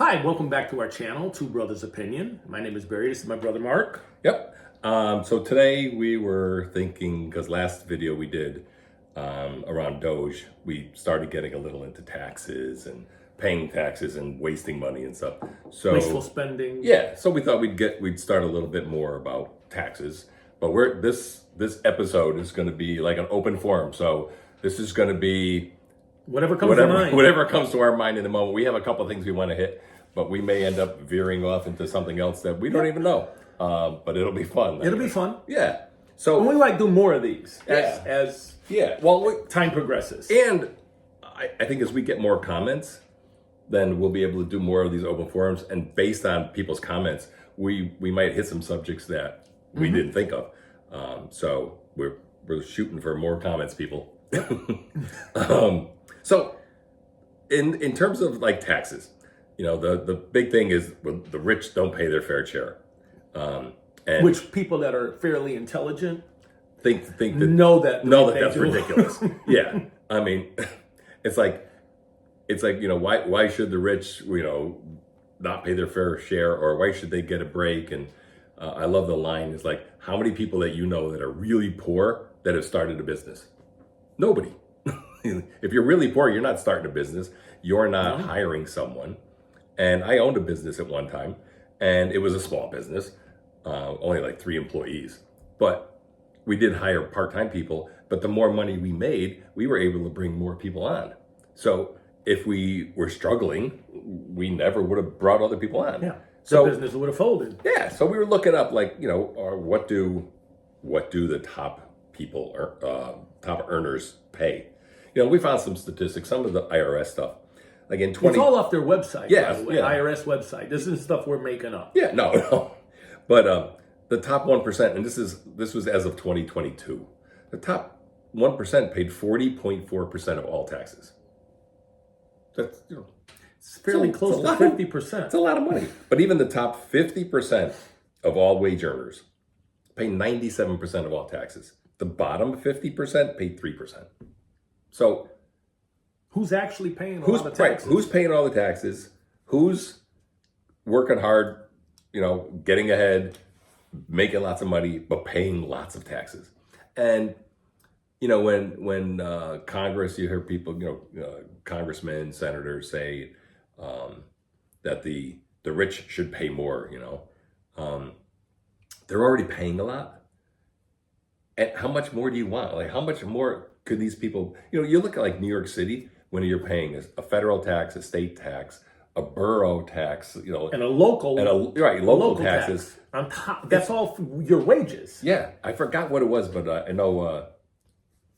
Hi, welcome back to our channel, Two Brothers Opinion. My name is Barry, this is my brother Mark. Yep. So today we were thinking, because last video we did around Doge, we started getting a little into taxes and paying taxes and wasting money and stuff. So Wasteful spending. yeah, so we thought we'd start a little bit more about taxes. But this episode is going to be like an open forum. So this is going to be Whatever comes to mind. whatever comes to our mind in the moment. We have a couple of things we want to hit, but we may end up veering off into something else that we don't even know. But it'll be fun. It'll be fun. Yeah. So And we like do more of these Yeah. as well, time progresses. and I think as we get more comments, then we'll be able to do more of these open forums. And based on people's comments, we might hit some subjects that we didn't think of. So we're shooting for more comments, people. So in terms of like taxes, the big thing is the rich don't pay their fair share. And Which people that are fairly intelligent think that know that they that's do. ridiculous. Yeah. I mean, it's like why should the rich, not pay their fair share, or why should they get a break? And I love the line. It's like, how many people that you know that are really poor that have started a business? Nobody. If you're really poor, you're not starting a business. You're not hiring someone. And I owned a business at one time, and it was a small business, only like 3 employees. But we did hire part-time people, but the more money we made, we were able to bring more people on. So if we were struggling, we never would have brought other people on. Yeah. So the business would have folded. yeah, so we were looking up what do the top people or top earners pay? We found some statistics, some of the IRS stuff. Like in It's all off their website, Yes, by the way, yeah. IRS website. This isn't stuff we're making up. Yeah, no. But the top 1%, and this was as of 2022. The top 1% paid 40.4% of all taxes. That's It's fairly it's close a to lot. 50%. It's a lot of money. But even the top 50% of all wage earners pay 97% of all taxes. The bottom 50% pay 3%. So Who's actually paying all the taxes? right? Who's paying all the taxes? Who's working hard, getting ahead, making lots of money, but paying lots of taxes? And when Congress, you hear people, congressmen, senators say that the rich should pay more. They're already paying a lot. And how much more do you want? Like, how much more could these people? You look at like New York City, when you're paying a federal tax, a state tax, a borough tax, And a local, local taxes. tax on top. That's all your wages. Yeah, I forgot what it was, but I know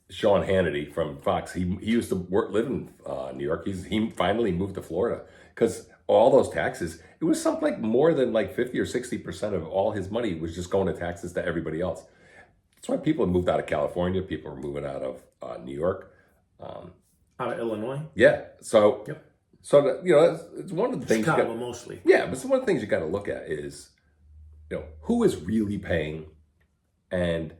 Sean Hannity from Fox. He used to live in New York. He finally moved to Florida because all those taxes. It was something like more than like 50 or 60% of all his money was just going to taxes to everybody else. That's why people moved out of California. People are moving out of New York. Out of Illinois. Yeah. So, Yep. it's one of the things. Chicago mostly. Yeah, but one of the things you got to look at is, who is really paying, and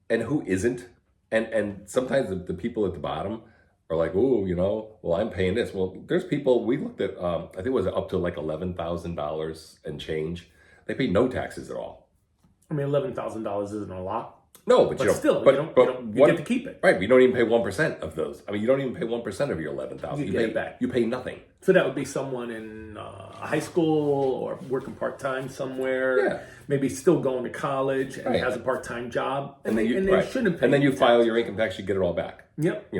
who isn't, and sometimes the people at the bottom are like, oh, well, I'm paying this. Well, there's people we looked at. I think it was up to like $11,000 and change. They pay no taxes at all. I mean, $11,000 isn't a lot. No, but still, you get to keep it. Right, we don't even pay 1% of those. I mean, you don't even pay 1% of your 11,000. You get it back. You pay nothing. So that would be someone in high school or working part-time somewhere. Yeah. Maybe still going to college and Right. has a part-time job. And then they shouldn't pay. And then you file your income tax, you get it all back. Yep.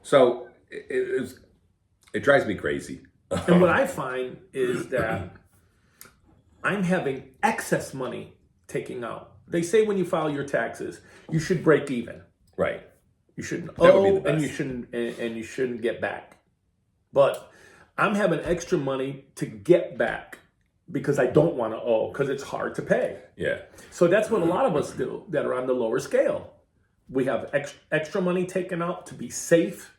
So it drives me crazy. And what I find is that I'm having excess money taking out. They say when you file your taxes, you should break even. Right. You shouldn't That would be owe, the best. and you shouldn't get back. But I'm having extra money to get back because I don't want to owe because it's hard to pay. Yeah. So that's what a lot of us do that are on the lower scale. We have extra money taken out to be safe.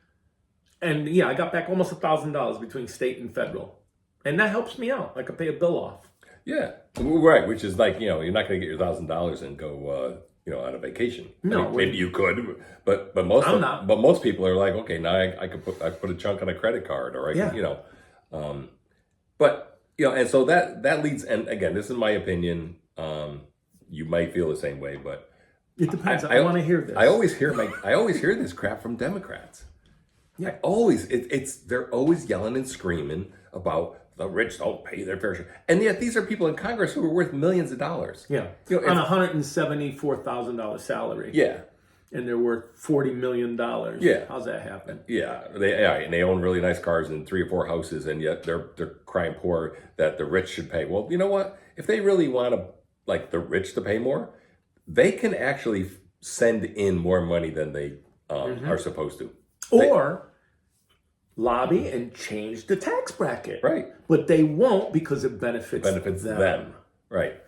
And yeah, I got back almost $1,000 between state and federal. And that helps me out. I could pay a bill off. Yeah. Right. Which is like, you're not going to get your $1,000 and go, on a vacation. No. I mean, maybe you could, but most I'm not. But most people are like, okay, now I put a chunk on a credit card, or Yeah. But and so that leads, and again, this is my opinion. You might feel the same way, but It depends. I want to hear this. I always hear this crap from Democrats. Yeah. They're always yelling and screaming about the rich don't pay their fair share, and yet these are people in Congress who are worth millions of dollars. Yeah, on a $174,000 salary. Yeah, and they're worth $40 million. Yeah. How's that happen? Yeah, and they own really nice cars and 3 or 4 houses, and yet they're crying poor that the rich should pay. Well, you know what? If they really want the rich to pay more, they can actually send in more money than they are supposed to. Or lobby and change the tax bracket. Right. But they won't because it benefits them. Right.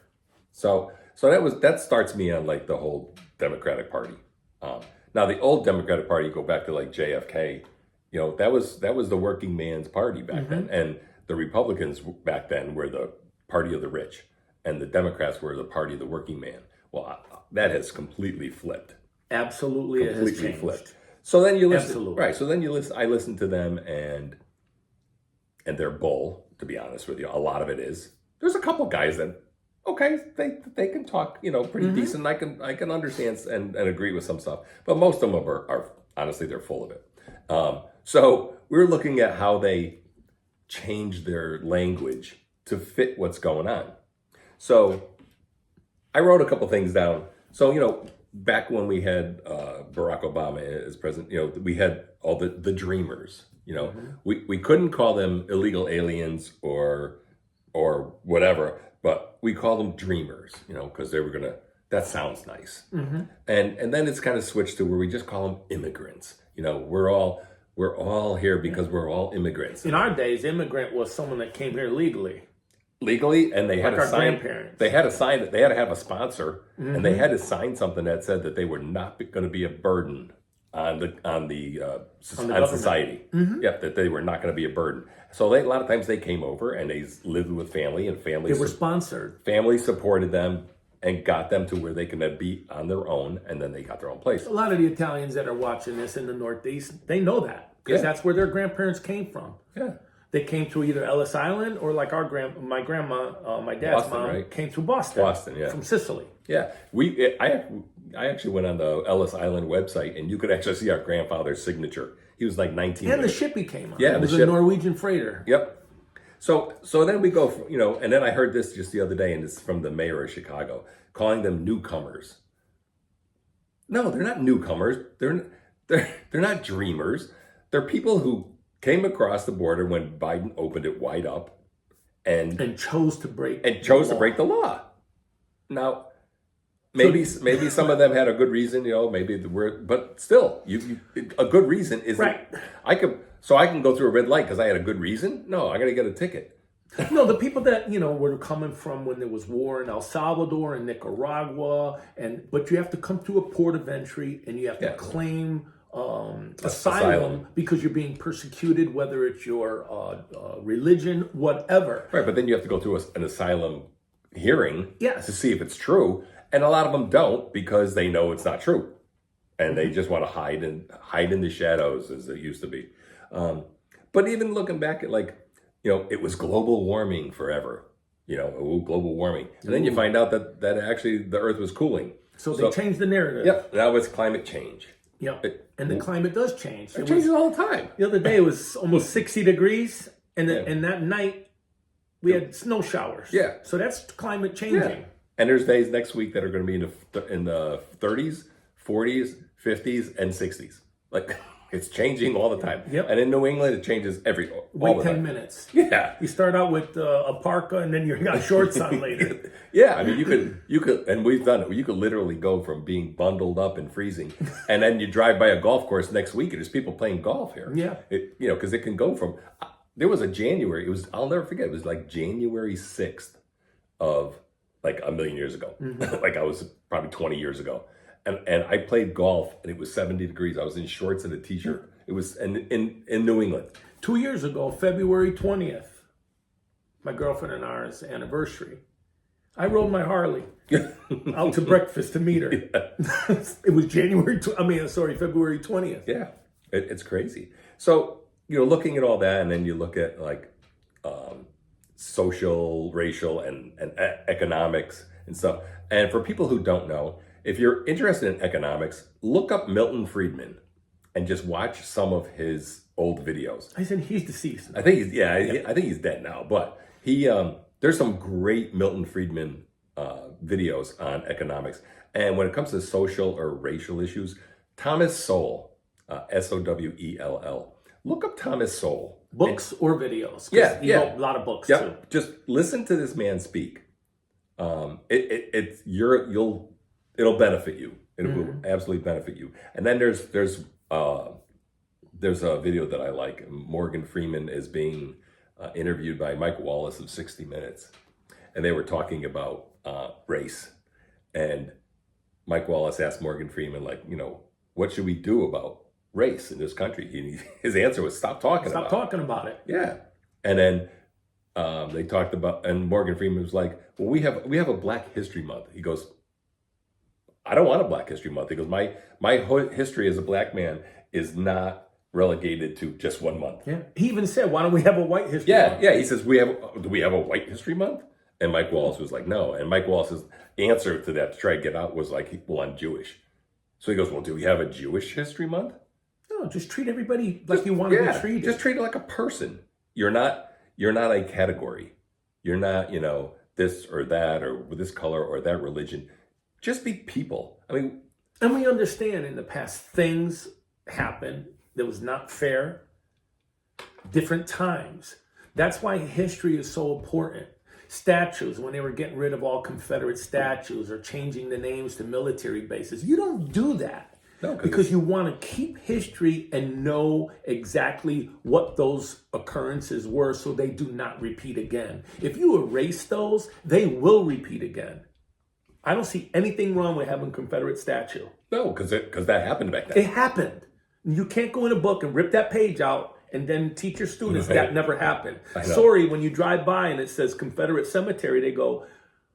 So that starts me on the whole Democratic Party. Now the old Democratic Party, go back to JFK, that was the working man's party back then, and the Republicans back then were the party of the rich, and the Democrats were the party of the working man. Well, that has completely flipped. Absolutely, it has changed. Flipped. So then you listen, Absolutely. right? So then you listen. I listen to them, and they're bull. To be honest with you, a lot of it is. There's a couple guys that, okay, they can talk, pretty decent. I can understand and agree with some stuff, but most of them are honestly, they're full of it. So we're looking at how they change their language to fit what's going on. So I wrote a couple things down. So back when we had Barack Obama as president, we had all the dreamers. We couldn't call them illegal aliens or whatever, but we call them dreamers, because they were that sounds nice. And then it's kind of switched to where we just call them immigrants. We're all here because we're all immigrants. In our days, immigrant was someone that came here legally, and they had like to sign. Grandparents. They had to sign it. They had to have a sponsor, and they had to sign something that said that they were not going to be a burden on society. Yep, that they were not going to be a burden. So a lot of times they came over and they lived with family, and They were sponsored. Family supported them and got them to where they can be on their own, and then they got their own place. A lot of the Italians that are watching this in the Northeast, they know that because that's where their grandparents came from. Yeah. They came to either Ellis Island or like my grandma, my dad's Boston, mom, right? came to Boston. Boston, yeah. From Sicily. Yeah. I actually went on the Ellis Island website, and you could actually see our grandfather's signature. He was 19. And the ship he came on. Yeah, it was a Norwegian freighter. Yep. So then we go, and then I heard this just the other day, and it's from the mayor of Chicago, calling them newcomers. No, they're not newcomers. They're not dreamers. They're people who came across the border when Biden opened it wide up, and chose to break the law. Now, maybe some of them had a good reason, but still, a good reason is right. I can go through a red light because I had a good reason. No, I got to get a ticket. No, the people that were coming from when there was war in El Salvador and Nicaragua, but you have to come to a port of entry and you have to claim asylum because you're being persecuted, whether it's your religion, whatever. Right, but then you have to go through an asylum hearing Yes. to see if it's true, and a lot of them don't because they know it's not true, and they just want to hide in the shadows as it used to be. But even looking back at it was global warming forever. Global warming, and then you find out that actually the Earth was cooling. So they changed the narrative. Yep, now it's climate change. Yep. And the climate does change. It changes all the time. The other day it was almost 60 degrees, and that night we had snow showers. Yeah. So that's climate changing. Yeah. And there's days next week that are going to be in the 30s, 40s, 50s, and 60s. It's changing all the time. Yep. And in New England, it changes Wait 10 minutes. Yeah. You start out with a parka, and then you got shorts on later. Yeah, I mean, you could, and we've done it. You could literally go from being bundled up and freezing, and then you drive by a golf course next week, and there's people playing golf here. Yeah. Because it can go from. There was a January. I'll never forget. It was January 6th of a million years ago. I was probably 20 years ago. And I played golf, and it was 70 degrees. I was in shorts and a t-shirt. It was in New England. 2 years ago, February 20th, my girlfriend and ours anniversary, I rode my Harley out to breakfast to meet her. Yeah. It was February 20th. Yeah, it's crazy. So, looking at all that, and then you look at social, racial, and economics and stuff. And for people who don't know, if you're interested in economics, look up Milton Friedman and just watch some of his old videos. I said he's deceased. I think I think he's dead now, but he there's some great Milton Friedman videos on economics. And when it comes to social or racial issues, Thomas Sowell, Sowell, look up Thomas Sowell. Books or videos. 'Cause Yeah, he wrote a lot of books too. Just listen to this man speak. It'll benefit you. It will absolutely benefit you. And then there's a video that I like. Morgan Freeman is being interviewed by Mike Wallace of 60 Minutes, and they were talking about race. And Mike Wallace asked Morgan Freeman, like, what should we do about race in this country? His answer was, stop talking about it. Yeah. And then they talked about, and Morgan Freeman was like, well, we have a Black History Month. He goes, I don't want a Black History Month. He goes, my history as a black man is not relegated to just 1 month. Yeah. He even said, why don't we have a White History Month? Yeah. He says, do we have a White History Month? And Mike Wallace was like, no. And Mike Wallace's answer to that to try to get out was like, well, I'm Jewish. So he goes, well, do we have a Jewish History Month? No, just treat everybody like you want to be treated. Just treat it like a person. You're not a category. You're not, this or that or this color or that religion. Just be people. I mean, and we understand in the past things happened that was not fair. Different times. That's why history is so important. Statues, when they were getting rid of all Confederate statues or changing the names to military bases, you don't do that. No, because you want to keep history and know exactly what those occurrences were so they do not repeat again. If you erase those, they will repeat again. I don't see anything wrong with having a Confederate statue. No, because that happened back then. It happened. You can't go in a book and rip that page out and then teach your students that never happened. Sorry, when you drive by and it says Confederate Cemetery, they go,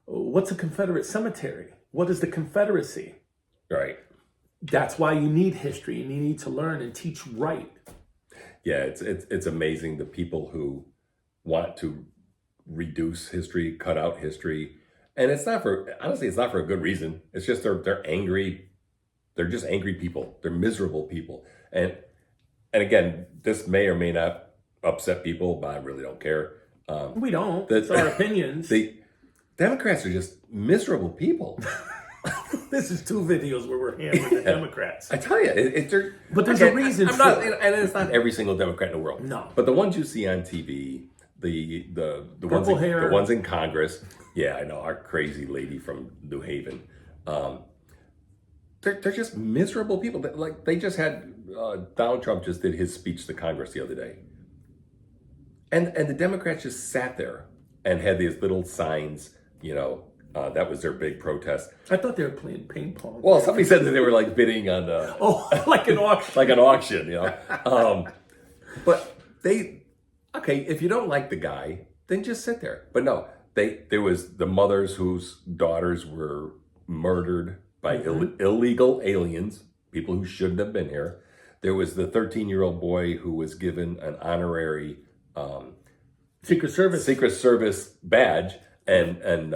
what's a Confederate cemetery? What is the Confederacy? Right. That's why you need history and you need to learn and teach right. Yeah, it's amazing the people who want to reduce history, cut out history. And it's not for a good reason. It's just they're angry. They're just angry people. They're miserable people. And again, this may or may not upset people, but I really don't care. We don't. It's our opinions. The Democrats are just miserable people. This is 2 videos where we're hammering the Democrats. I tell you, but there's a reason for it. And it's not every single Democrat in the world. No. But the ones you see on TV, the ones in Congress, yeah, I know, our crazy lady from New Haven, they're just miserable people. They just had Donald Trump just did his speech to Congress the other day, and the Democrats just sat there and had these little signs, that was their big protest. I thought they were playing ping pong. Well, somebody said that they were like bidding on like an auction. Like an auction, But if you don't like the guy, then just sit there. But no, there was the mothers whose daughters were murdered by illegal aliens, people who shouldn't have been here. There was the 13-year-old boy who was given an honorary Secret Service badge and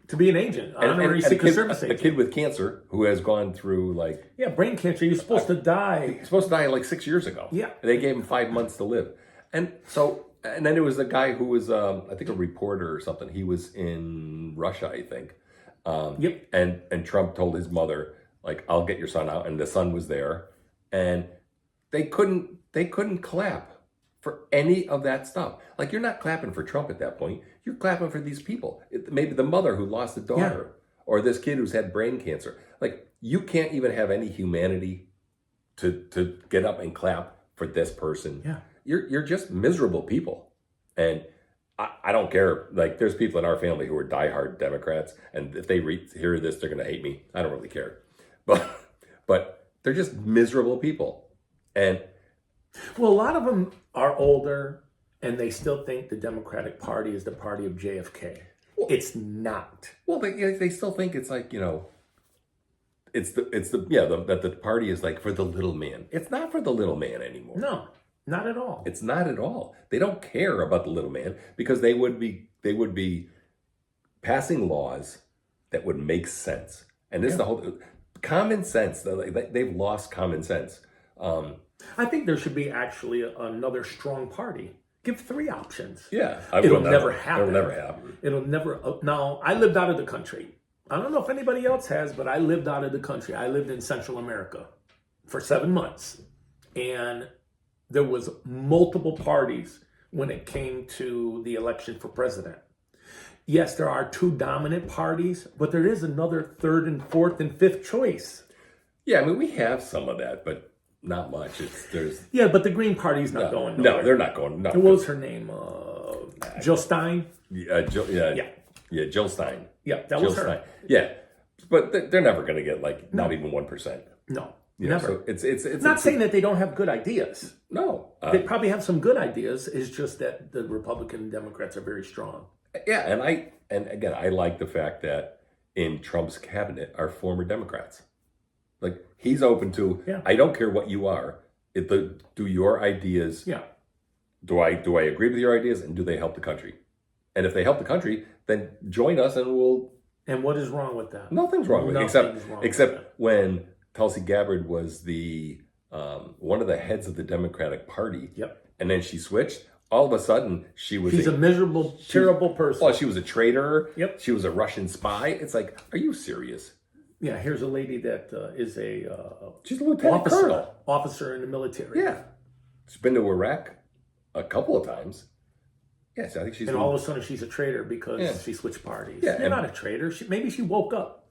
to be an agent, honorary Secret Service agent. A kid with cancer who has gone through brain cancer. You're supposed to die. He's supposed to die like 6 years ago. Yeah, and they gave him 5 months to live. And then there was a guy who was I think a reporter or something. He was in Russia, I think. Yep. And Trump told his mother, like, I'll get your son out, and the son was there, and they couldn't clap for any of that stuff. Like, you're not clapping for Trump at that point. You're clapping for these people. Maybe the mother who lost a daughter, or this kid who's had brain cancer. Like, you can't even have any humanity to get up and clap for this person. Yeah. You're just miserable people. And I don't care. Like, there's people in our family who are diehard Democrats, and if they hear this, they're going to hate me. I don't really care. But they're just miserable people. And well, a lot of them are older, and they still think the Democratic Party is the party of JFK. Well, it's not. Well, they still think it's like, that the party is like for the little man. It's not for the little man anymore. No, not at all. It's not at all. They don't care about the little man because they would be they would be passing laws that would make sense. And this is the whole common sense. They've lost common sense. I think there should be actually another strong party. Give 3 options. Yeah, It'll never happen. It'll never happen. It'll never. Now, I lived out of the country. I don't know if anybody else has, but I lived out of the country. I lived in Central America for 7 months. And there was multiple parties when it came to the election for president. Yes, there are 2 dominant parties, but there is another 3rd and 4th and 5th choice. Yeah, I mean, we have some of that, but not much. There's Yeah, but the Green Party's not going nowhere. no, they're not going. No. What was her name? Jill Stein? Jill, yeah, Jill Stein. Yeah, that Jill was her. Stein. Yeah, but they're never going to get like not even 1%. No, You know, never. so it's Not saying that they don't have good ideas. no. They probably have some good ideas. It's just that the Republican and Democrats are very strong. Yeah, and again, I like the fact that in Trump's cabinet are former Democrats. Like he's open to. Yeah. I don't care what you are. Do your ideas? Yeah. Do I agree with your ideas, and do they help the country? And if they help the country, then join us, and we'll. And what is wrong with that? Nothing's wrong with it, Nothing's wrong with except that. when Tulsi Gabbard was the one of the heads of the Democratic Party. Yep. And then she switched. All of a sudden, she's a miserable, terrible person. Well, she was a traitor. Yep. She was a Russian spy. It's like, are you serious? Yeah, here's a lady that is a She's a lieutenant colonel. officer in the military. Yeah. She's been to Iraq a couple of times. Yes, I think she's. And all of a sudden she's a traitor because Yeah. she switched parties. Yeah, You're not a traitor. Maybe she woke up.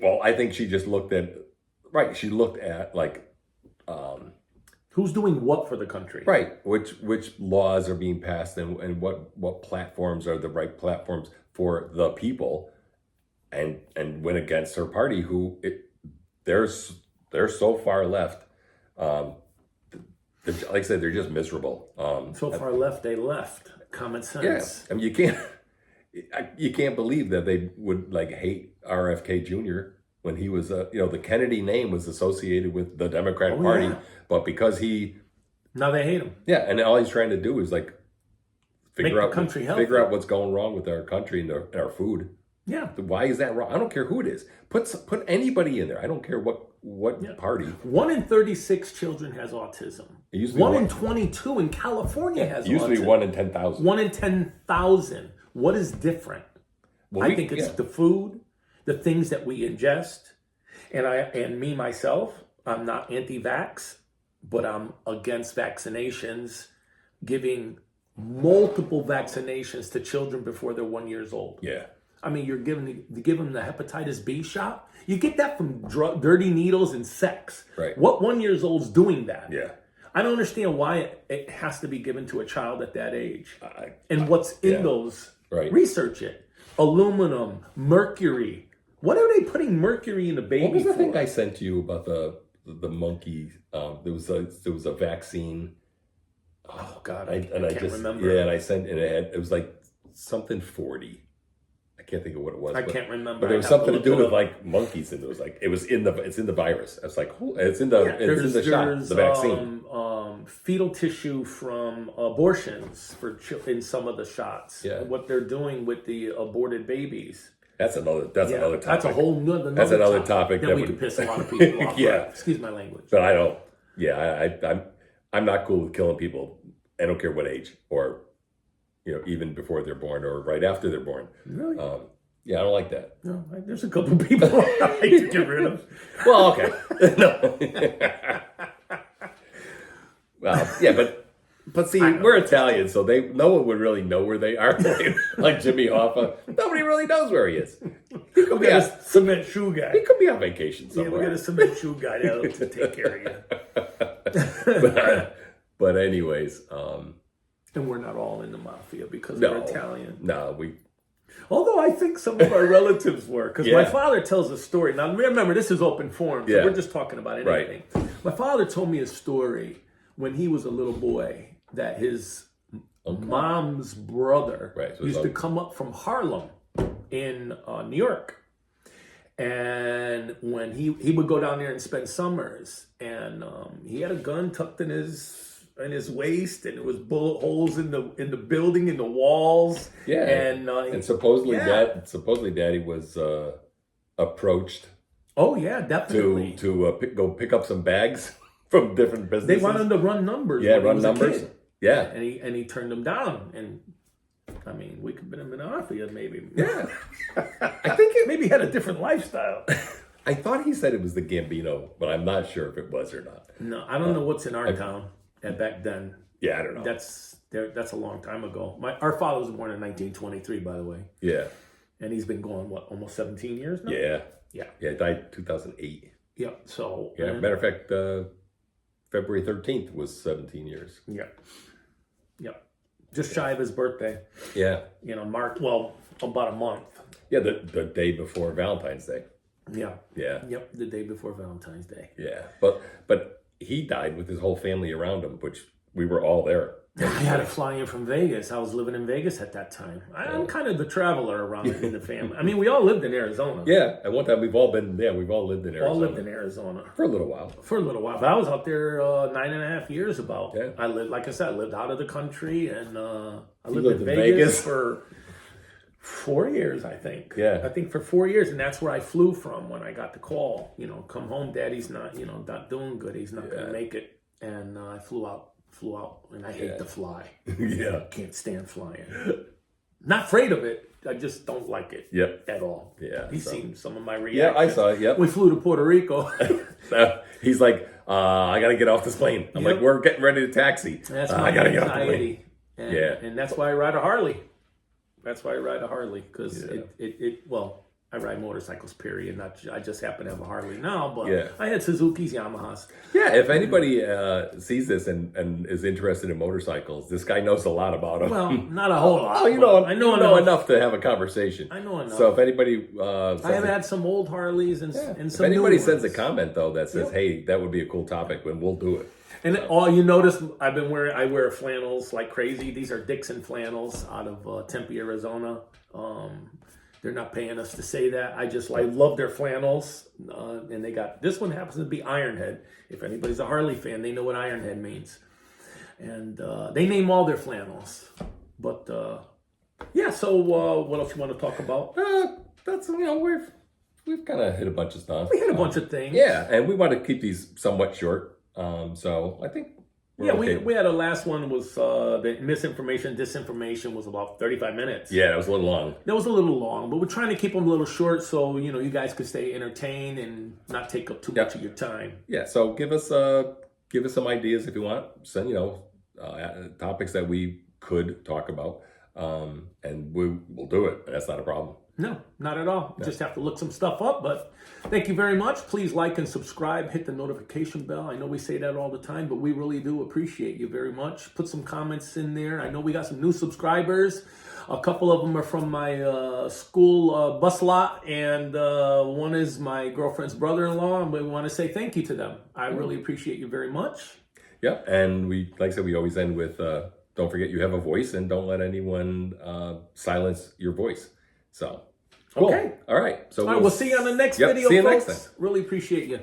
Well, I think she just looked at. Right. She looked at like. Who's doing what for the country? Right. Which laws are being passed and what platforms are the right platforms for the people, and went against her party who they're so far left. Like I said, they're just miserable. So far left, they left. Common sense. Yeah, I mean you can't believe that they would like hate RFK Jr. when he was the Kennedy name was associated with the Democratic Party, yeah. but because Now they hate him. yeah, and all he's trying to do is like figure Make the country healthy. out what's going wrong with our country and our food. Yeah. Why is that wrong? I don't care who it is. Put anybody in there. I don't care what party. 1 in 36 children has autism. It used to be 1 in 22 in California has It used autism. to be 1 in 10,000. 1 in 10,000. What is different? Well, I think it's the food, the things that we ingest, and me myself. I'm not anti-vax, but I'm against vaccinations, giving multiple vaccinations to children before they're 1 year old. Yeah. I mean, you give them the hepatitis B shot. You get that from dirty needles and sex. Right. What 1 year old's doing that? Yeah. I don't understand why it has to be given to a child at that age. And what's in those? Right. Research it. Aluminum, mercury. What are they putting mercury in the baby What was the for? thing I sent you about the monkey? There was a vaccine. Oh God, I can't can't remember. Yeah, and I sent and it was like something 40. I can't think of what it was. I can't remember. But there was I have something to look do it with up. like monkeys, and it was like it's in the virus. I was like, it's in the shot, the vaccine. Fetal tissue from abortions in some of the shots. Yeah. What they're doing with the aborted babies. That's another topic. That's a whole nother. That's another topic that that we would- could piss a lot of people off. Yeah. With. Excuse my language. But I don't. Yeah, I'm not cool with killing people. I don't care what age, or even before they're born or right after they're born. Really? Yeah, I don't like that. No, there's a couple people I like to get rid of. Well, okay. No. Well, yeah, but see, we're Italian, so no one would really know where they are. Like Jimmy Hoffa, nobody really knows where he is. He could We be got a cement shoe guy. he could be on vacation Yeah, we somewhere. got a cement shoe guy to take care of you. But anyways, And we're not all in the mafia because no, we're Italian. No, Although I think some of our relatives were. Because my Yeah. father tells a story. Now, remember, this is open forum, so Yeah. we're just talking about anything. My father told me a story when he was a little boy that his mom's brother Right, so used it's to come up from Harlem in New York. And when he would go down there and spend summers, and he had a gun tucked in his in his waist, and it was bullet holes in the building, in the walls. Yeah, and supposedly yeah. supposedly Daddy was approached Oh yeah, definitely. to go pick up some bags from different They businesses. wanted him to run numbers. Yeah, when he run was a numbers. kid. Yeah, and he turned them down. And I mean, we could have been off of you maybe. yeah. I think Maybe he had a different lifestyle. I thought he said it was the Gambino, but I'm not sure if it was or not. No, I don't know what's in our town at back then. Yeah, I don't know. That's a long time ago. Our father was born in 1923, by the way, Yeah, and he's been going almost 17 years now. yeah, Yeah. yeah. Died 2008. Yeah. So Yeah, matter of fact, February 13th was 17 years. yeah, yeah, just shy of his birthday. Yeah, Mark. Well, about a month. yeah. The day before Valentine's Day. Yeah. Yeah, Yep. The day before Valentine's Day. yeah. But he died with his whole family around him, which we were all there. I had to fly in from Vegas. I was living in Vegas at that time. I'm kind of the traveler around in the family. I mean, we all lived in Arizona. Yeah, at one time we've all lived in Arizona. All lived in Arizona for a little while. for a little while. But I was out there 9.5 years about. Yeah. I lived, like I said, I lived out of the country, and I lived lived in in Vegas Vegas? for 4 years, I think. Yeah. I think for 4 years, and that's where I flew from when I got the call. Come home, Daddy's not, not doing good. He's not going to make it, and I flew out, and I hate to fly. Yeah, Can't stand flying. Not afraid of it. I just don't like it. Yep. At all. Yeah, He's so- seen some of my reactions. yeah. I saw it. Yep. We flew to Puerto Rico. He's like, I gotta get off this plane. I'm Yep. like, we're getting ready to taxi. That's I my gotta get off the plane. anxiety. And, Yeah. and that's why I ride a Harley. That's why I ride a Harley, because Yeah. well, I ride motorcycles, period. I just happen to have a Harley now, but Yeah. I had Suzuki's, Yamahas. Yeah, if anybody sees this and is interested in motorcycles, this guy knows a lot about them. Well, not a whole lot. Oh, you but know, I know know enough. enough to have a conversation. I know enough. So if anybody, I have had some old Harleys and if some anybody new sends a ones. comment though that says, "Hey, that would be a cool topic," then we'll do it. And all you notice, I wear flannels like crazy. These are Dixon flannels out of Tempe, Arizona. They're not paying us to say that. I love their flannels. And this one happens to be Ironhead. If anybody's a Harley fan, they know what Ironhead means. And they name all their flannels. But yeah, so what else you want to talk about? That's we've kind of hit a bunch of stuff. We had a bunch of things. Yeah, and we want to keep these somewhat short. So I think we're okay. we had a last one was the misinformation, disinformation was about 35 minutes. Yeah, it was a little long. That was a little long, but we're trying to keep them a little short so you guys could stay entertained and not take up too much of your time. Yeah, so give us some ideas if you want. Send topics that we could talk about, and we'll do it. That's not a problem. No, not at all. Just have to look some stuff up, but thank you very much. Please like and subscribe, hit the notification bell. I know we say that all the time, but we really do appreciate you very much. Put some comments in there. I know we got some new subscribers. A couple of them are from my school bus lot, and one is my girlfriend's brother-in-law, and we want to say thank you to them. I really appreciate you very much. Yeah, and like I said, we always end with don't forget you have a voice, and don't let anyone silence your voice. So, cool. Okay. All right. So All right, we'll see you on the next video, See you folks. next time. Really appreciate you.